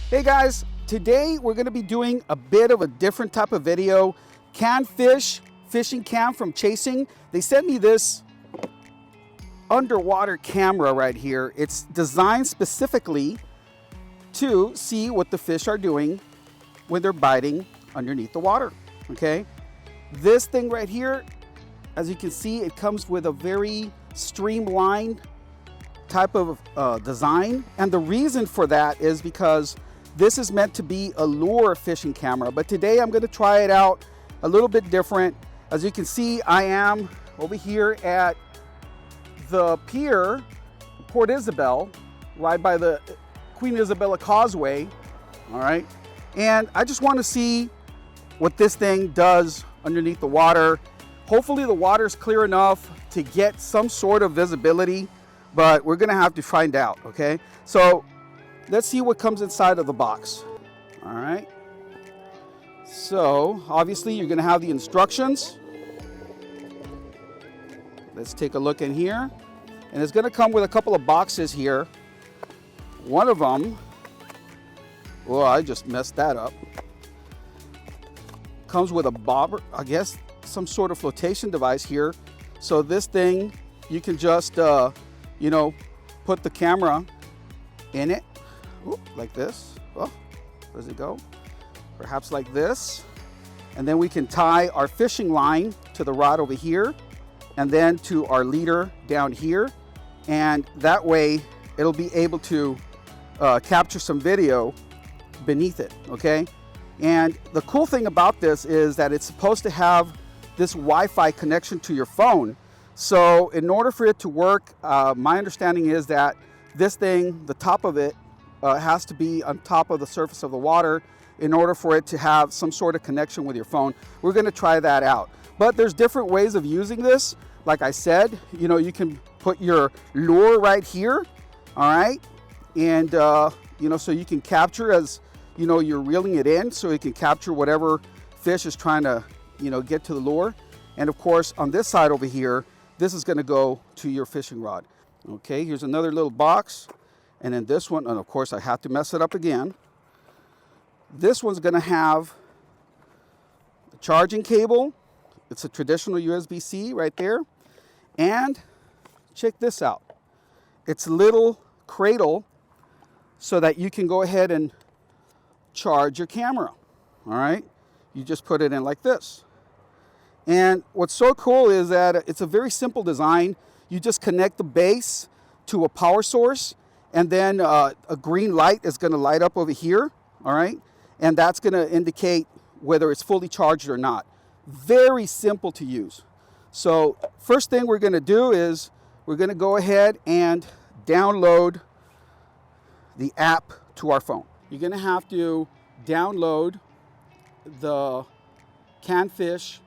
Hey guys, today we're going to be doing a bit of a different type of video. Canfish fishing cam from Chasing. They sent me this underwater camera right here. It's designed specifically to see what the fish are doing when they're biting underneath the water. Okay, this thing right here, as you can see, it comes with a very streamlined type of design, and the reason for that is because this is meant to be a lure fishing camera, but today I'm going to try it out a little bit different. As you can see, I am over here at the pier, Port Isabel, right by the Queen Isabella Causeway. All right, and I just want to see what this thing does underneath the water. Hopefully the water is clear enough to get some sort of visibility, but we're gonna have to find out. Okay, so let's see what comes inside of the box. All right, so obviously you're gonna have the instructions. Let's take a look in here, and it's gonna come with a couple of boxes here. One of them, well, I just messed that up, comes with a bobber, I guess some sort of flotation device here. So this thing, you can just you know, put the camera in it. Ooh, like this. Oh, where does it go? Perhaps like this. And then we can tie our fishing line to the rod over here, and then to our leader down here. And that way it'll be able to capture some video beneath it, okay? And the cool thing about this is that it's supposed to have this Wi-Fi connection to your phone. So in order for it to work, my understanding is that this thing, the top of it, has to be on top of the surface of the water in order for it to have some sort of connection with your phone. We're gonna try that out. But there's different ways of using this. Like I said, you know, you can put your lure right here, all right? And, you know, so you can capture as, you know, you're reeling it in, so you can capture whatever fish is trying to, you know, get to the lure. And of course, on this side over here, this is gonna go to your fishing rod. Okay, here's another little box. And then this one, and of course I have to mess it up again. This one's gonna have a charging cable. It's a traditional USB-C right there. And check this out. It's a little cradle so that you can go ahead and charge your camera, all right? You just put it in like this. And what's so cool is that it's a very simple design. You just connect the base to a power source, and then a green light is gonna light up over here, all right? And that's gonna indicate whether it's fully charged or not. Very simple to use. So first thing we're gonna do is we're gonna go ahead and download the app to our phone. You're gonna have to download the Canfish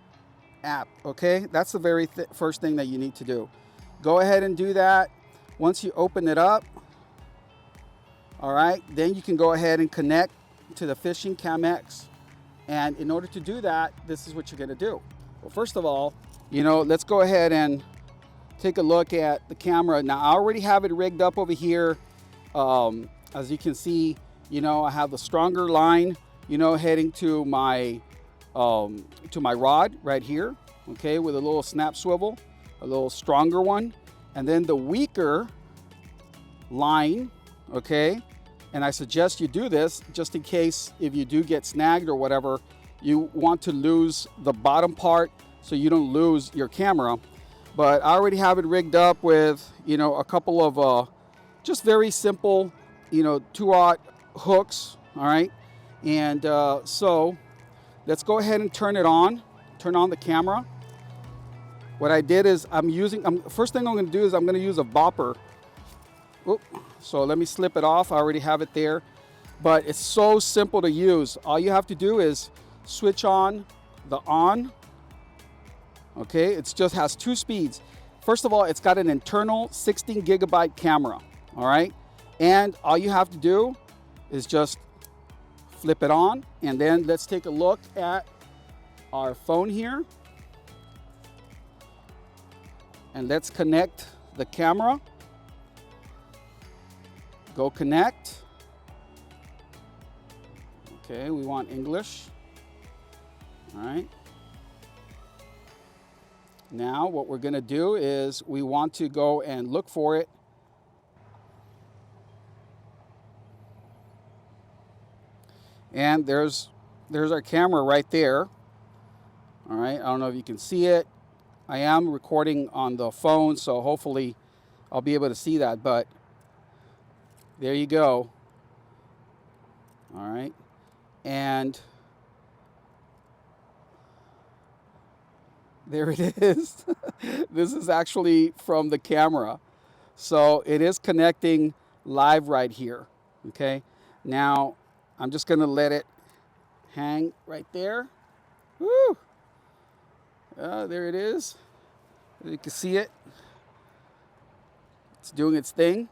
app, okay? That's the very first thing that you need to do. Go ahead and do that. Once you open it up, all right, then you can go ahead and connect to the Canfish Cam X. And in order to do that, this is what you're gonna do. Well, first of all, you know, let's go ahead and take a look at the camera. Now, I already have it rigged up over here. As you can see, you know, I have the stronger line, you know, heading to my rod right here, okay, with a little snap swivel, a little stronger one, and then the weaker line, okay. And I suggest you do this just in case if you do get snagged or whatever, you want to lose the bottom part so you don't lose your camera. But I already have it rigged up with, you know, a couple of just very simple, you know, 2/0 hooks, all right? And so let's go ahead and turn on the camera. What I did is first thing I'm gonna do is I'm gonna use a bopper. Oop. So let me slip it off. I already have it there, but it's so simple to use. All you have to do is switch on the on. Okay, it just has 2 speeds. First of all, it's got an internal 16 gigabyte camera, all right? And all you have to do is just flip it on, and then let's take a look at our phone here. And let's connect the camera. Go connect. Okay, we want English. All right. Now what we're going to do is we want to go and look for it. And there's our camera right there. All right, I don't know if you can see it. I am recording on the phone, so hopefully I'll be able to see that, but there you go. All right, and there it is. This is actually from the camera. So it is connecting live right here, okay? Now, I'm just gonna let it hang right there. Woo! There it is. You can see it. It's doing its thing,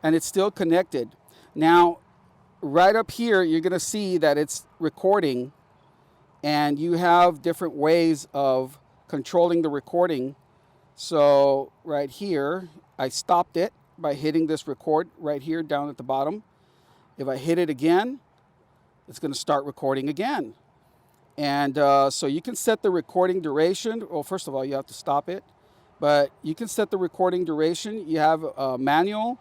and it's still connected. Now, right up here, you're gonna see that it's recording, and you have different ways of controlling the recording. So right here, I stopped it by hitting this record right here down at the bottom. If I hit it again, it's gonna start recording again. And so you can set the recording duration. Well, first of all, you have to stop it, but you can set the recording duration. You have manual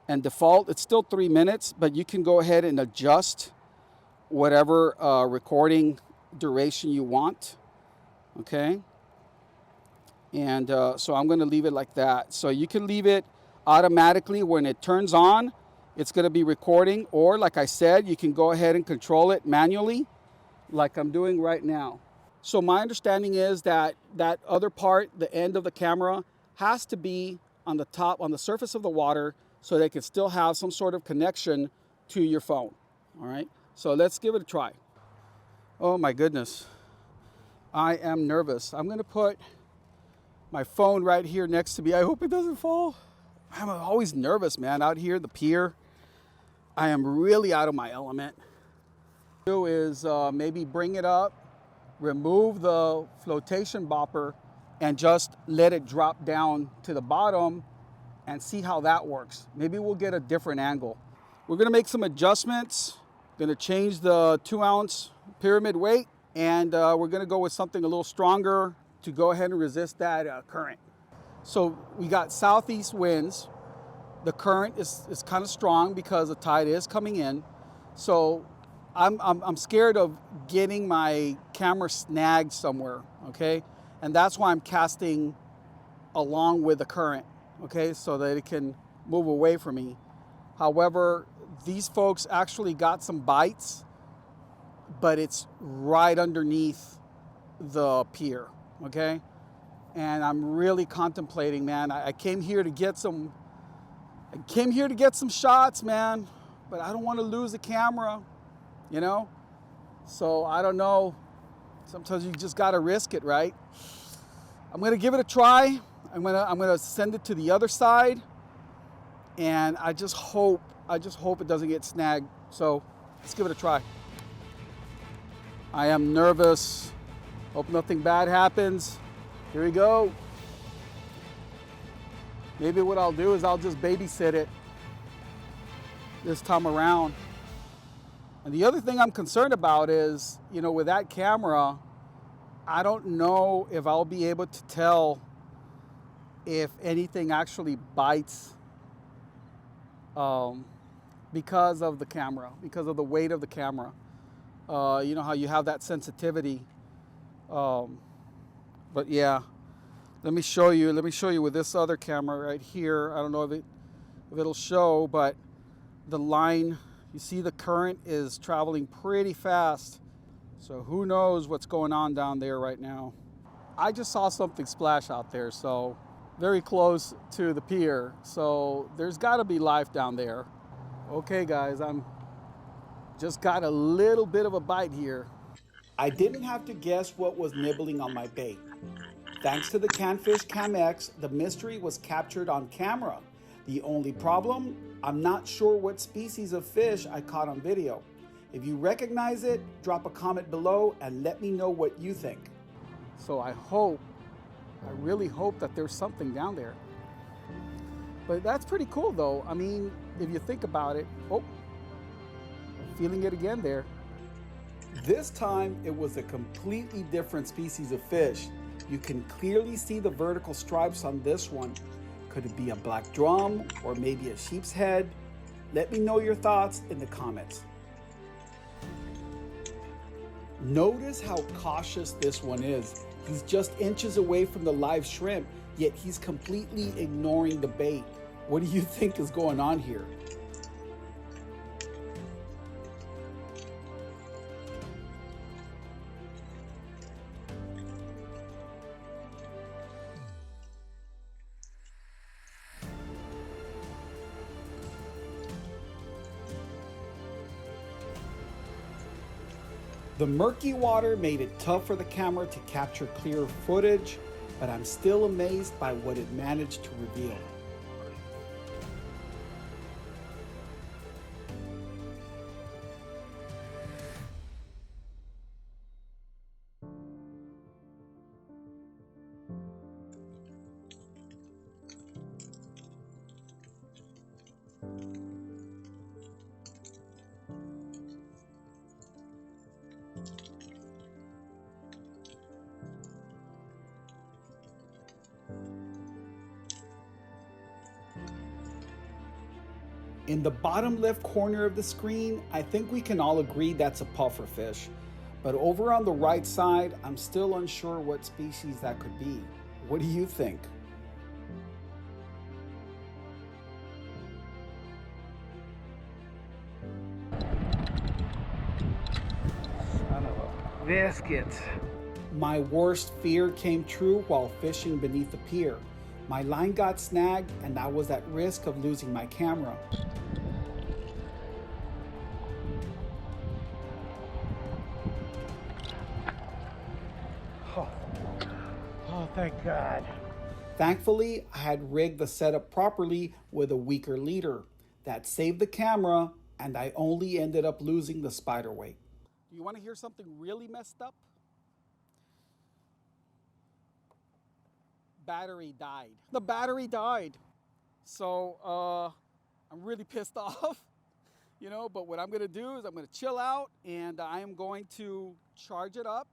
and default. It's still 3 minutes, but you can go ahead and adjust whatever recording duration you want, okay? And so I'm going to leave it like that. So you can leave it automatically. When it turns on, it's going to be recording, or like I said, you can go ahead and control it manually like I'm doing right now. So my understanding is that that other part, the end of the camera, has to be on the top, on the surface of the water, so they can still have some sort of connection to your phone. All right, so let's give it a try. Oh my goodness, I am nervous. I'm going to put my phone right here next to me. I hope it doesn't fall. I'm always nervous, man, out here at the pier. I am really out of my element. Do is maybe bring it up, remove the flotation bopper, and just let it drop down to the bottom and see how that works. Maybe we'll get a different angle. We're gonna make some adjustments. Gonna change the 2-ounce pyramid weight, and we're gonna go with something a little stronger to go ahead and resist that current. So we got southeast winds. The current is kind of strong because the tide is coming in. So I'm scared of getting my camera snagged somewhere, okay? And that's why I'm casting along with the current, okay? So that it can move away from me. However, these folks actually got some bites, but it's right underneath the pier, okay? And I'm really contemplating, man. I came here to get some shots, man, but I don't want to lose the camera, you know? So I don't know. Sometimes you just got to risk it, right? I'm going to give it a try. I'm going to send it to the other side, and I just hope it doesn't get snagged. So let's give it a try. I am nervous. Hope nothing bad happens. Here we go. Maybe what I'll do is I'll just babysit it this time around. And the other thing I'm concerned about is, you know, with that camera, I don't know if I'll be able to tell if anything actually bites because of the camera, because of the weight of the camera. You know how you have that sensitivity. But yeah, let me show you with this other camera right here. I don't know if it'll show, but the line, you see the current is traveling pretty fast. So who knows what's going on down there right now. I just saw something splash out there, so very close to the pier. So there's gotta be life down there. Okay guys, I'm just got a little bit of a bite here. I didn't have to guess what was nibbling on my bait. Thanks to the Canfish Cam X, the mystery was captured on camera. The only problem, I'm not sure what species of fish I caught on video. If you recognize it, drop a comment below and let me know what you think. So I really hope that there's something down there. But that's pretty cool though. I mean, if you think about it, oh, feeling it again there. This time it was a completely different species of fish. You can clearly see the vertical stripes on this one. Could it be a black drum or maybe a sheep's head? Let me know your thoughts in the comments. Notice how cautious this one is. He's just inches away from the live shrimp, yet he's completely ignoring the bait. What do you think is going on here? The murky water made it tough for the camera to capture clear footage, but I'm still amazed by what it managed to reveal. In the bottom left corner of the screen, I think we can all agree that's a puffer fish. But over on the right side, I'm still unsure what species that could be. What do you think? Son of a biscuit. My worst fear came true while fishing beneath the pier. My line got snagged and I was at risk of losing my camera. Oh, thank God. Thankfully, I had rigged the setup properly with a weaker leader. That saved the camera and I only ended up losing the spider weight. Do you want to hear something really messed up? Battery died. The battery died. So I'm really pissed off, you know, but what I'm gonna do is I'm gonna chill out and I am going to charge it up.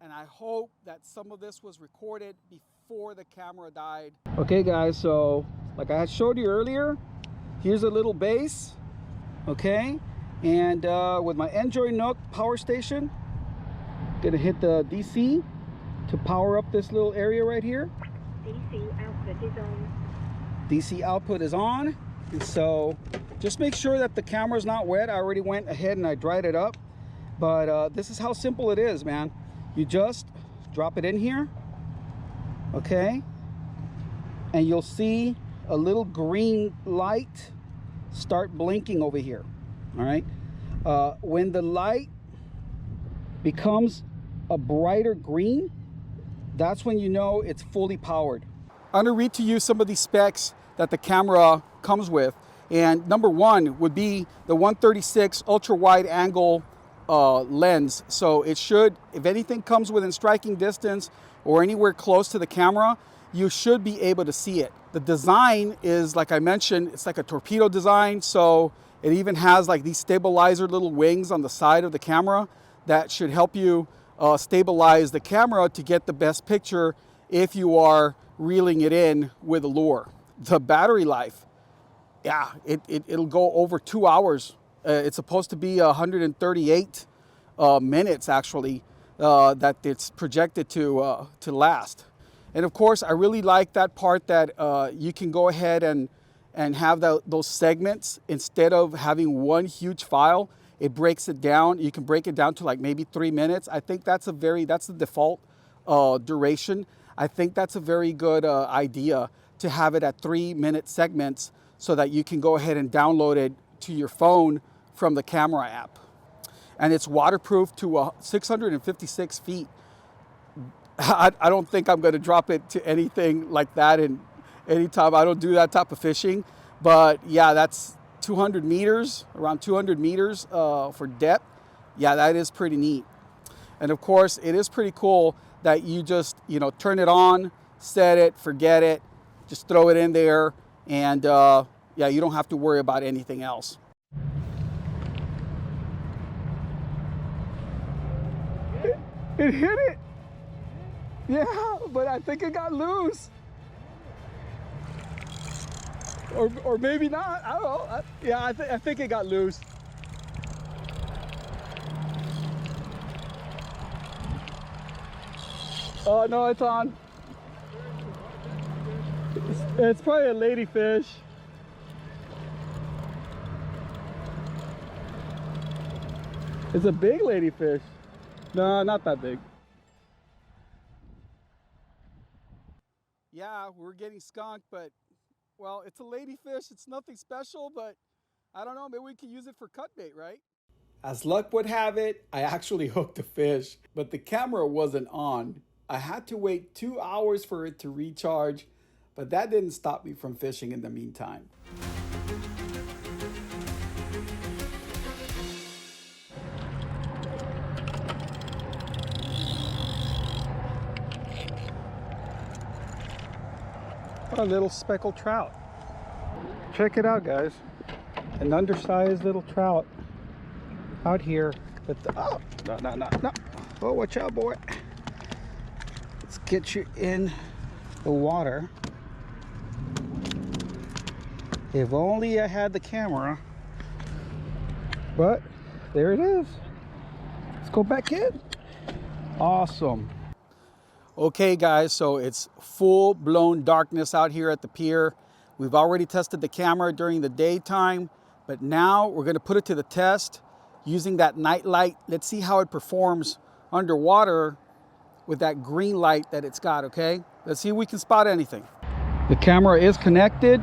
And I hope that some of this was recorded before the camera died. Okay guys, so like I had showed you earlier, here's a little base, okay? And with my Enjoy Nook power station, gonna hit the DC to power up this little area right here. DC output is on. DC output is on. And so just make sure that the camera's not wet. I already went ahead and I dried it up. But this is how simple it is, man. You just drop it in here, okay? And you'll see a little green light start blinking over here, all right? When the light becomes a brighter green, that's when you know it's fully powered. I'm gonna read to you some of these specs that the camera comes with. And number one would be the 136 ultra wide angle lens. So it should, if anything comes within striking distance or anywhere close to the camera, you should be able to see it. The design is, like I mentioned, it's like a torpedo design. So it even has like these stabilizer little wings on the side of the camera that should help you stabilize the camera to get the best picture if you are reeling it in with a lure. The battery life, yeah, it'll go over 2 hours. It's supposed to be 138 minutes actually that it's projected to last. And of course, I really like that part that you can go ahead and have those segments instead of having one huge file. It breaks it down. You can break it down to like maybe 3 minutes. I think that's the default duration. I think that's a very good idea to have it at 3-minute segments so that you can go ahead and download it to your phone from the camera app. And it's waterproof to 656 feet. I don't think I'm going to drop it to anything like that in any time. I don't do that type of fishing. But yeah, that's 200 meters, around 200 meters for depth. Yeah, that is pretty neat. And of course, it is pretty cool that you just, turn it on, set it, forget it, just throw it in there. And yeah, you don't have to worry about anything else. It hit it. Yeah, but I think it got loose. Or maybe not. I don't know. Yeah, I think it got loose. Oh no, it's on. It's probably a ladyfish. It's a big ladyfish. No, not that big. Yeah, we're getting skunked, but well, it's a ladyfish. It's nothing special, but I don't know. Maybe we can use it for cut bait, right? As luck would have it, I actually hooked a fish, but the camera wasn't on. I had to wait 2 hours for it to recharge, but that didn't stop me from fishing in the meantime. A little speckled trout. Check it out, guys. An undersized little trout out here. But oh, no. Oh, watch out, boy. Let's get you in the water. If only I had the camera. But there it is. Let's go back in. Awesome. Okay guys, so it's full-blown darkness out here at the pier. We've already tested the camera during the daytime, but now we're going to put it to the test using that night light. Let's see how it performs underwater with that green light that it's got, okay? Let's see if we can spot anything. The camera is connected,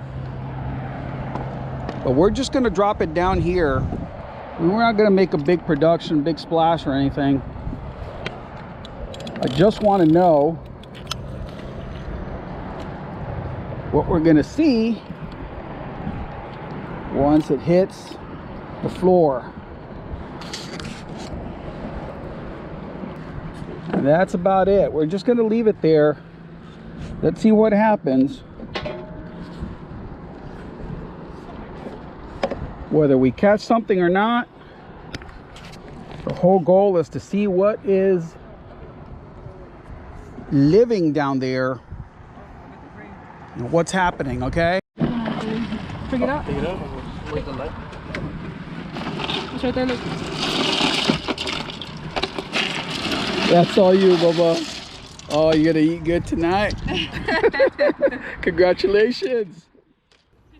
but we're just going to drop it down here. We're not going to make a big production, big splash or anything. I just want to know what we're going to see once it hits the floor. And that's about it. We're just going to leave it there. Let's see what happens. Whether we catch something or not, the whole goal is to see what is living down there and what's happening, okay? Pick it up. Pick it up. Where's the light? It's right there, look. That's all you, Bubba. Oh, you're gonna eat good tonight. Congratulations.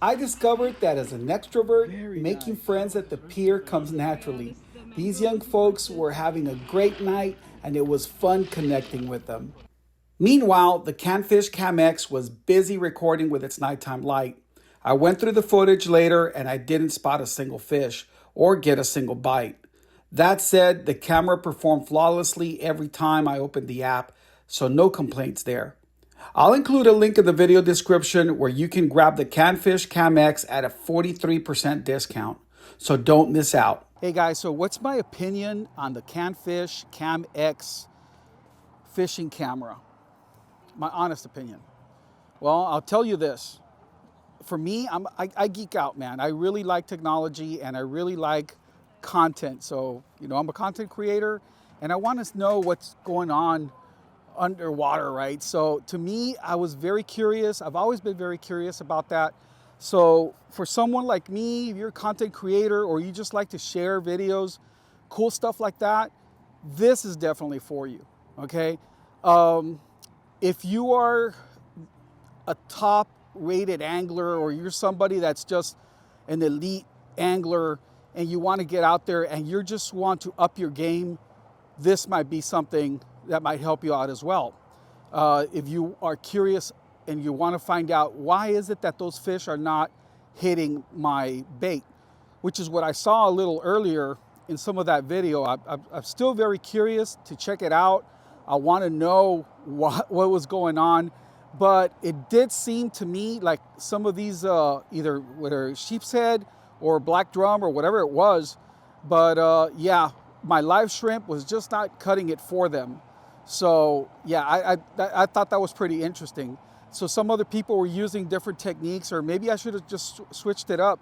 I discovered that as an extrovert, making friends at the pier comes naturally. These young folks were having a great night and it was fun connecting with them. Meanwhile, the Canfish Cam X was busy recording with its nighttime light. I went through the footage later and I didn't spot a single fish or get a single bite. That said, the camera performed flawlessly every time I opened the app, so no complaints there. I'll include a link in the video description where you can grab the Canfish Cam X at a 43% discount, so don't miss out. Hey guys, so what's my opinion on the Canfish Cam X fishing camera? My honest opinion. Well, I'll tell you this. For me, I geek out, man. I really like technology and I really like content. So, I'm a content creator and I want to know what's going on underwater, right? So to me, I was very curious. I've always been very curious about that. So for someone like me, if you're a content creator or you just like to share videos, cool stuff like that, this is definitely for you, okay? If you are a top-rated angler or you're somebody that's just an elite angler and you want to get out there and you just want to up your game, this might be something that might help you out as well. If you are curious and you want to find out why is it that those fish are not hitting my bait, which is what I saw a little earlier in some of that video. I'm still very curious to check it out. I want to know what was going on, but it did seem to me like some of these either whether sheep's head or black drum or whatever it was, but yeah, my live shrimp was just not cutting it for them. So yeah, I thought that was pretty interesting. So some other people were using different techniques, or maybe I should have just switched it up.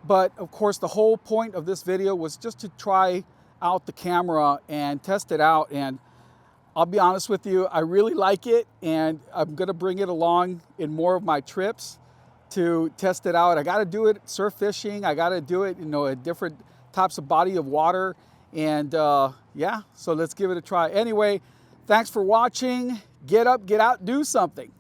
But of course, the whole point of this video was just to try out the camera and test it out. And I'll be honest with you, I really like it, and I'm gonna bring it along in more of my trips to test it out. I gotta do it surf fishing. I gotta do it, at different types of body of water. And yeah, so let's give it a try. Anyway, thanks for watching. Get up, get out, do something.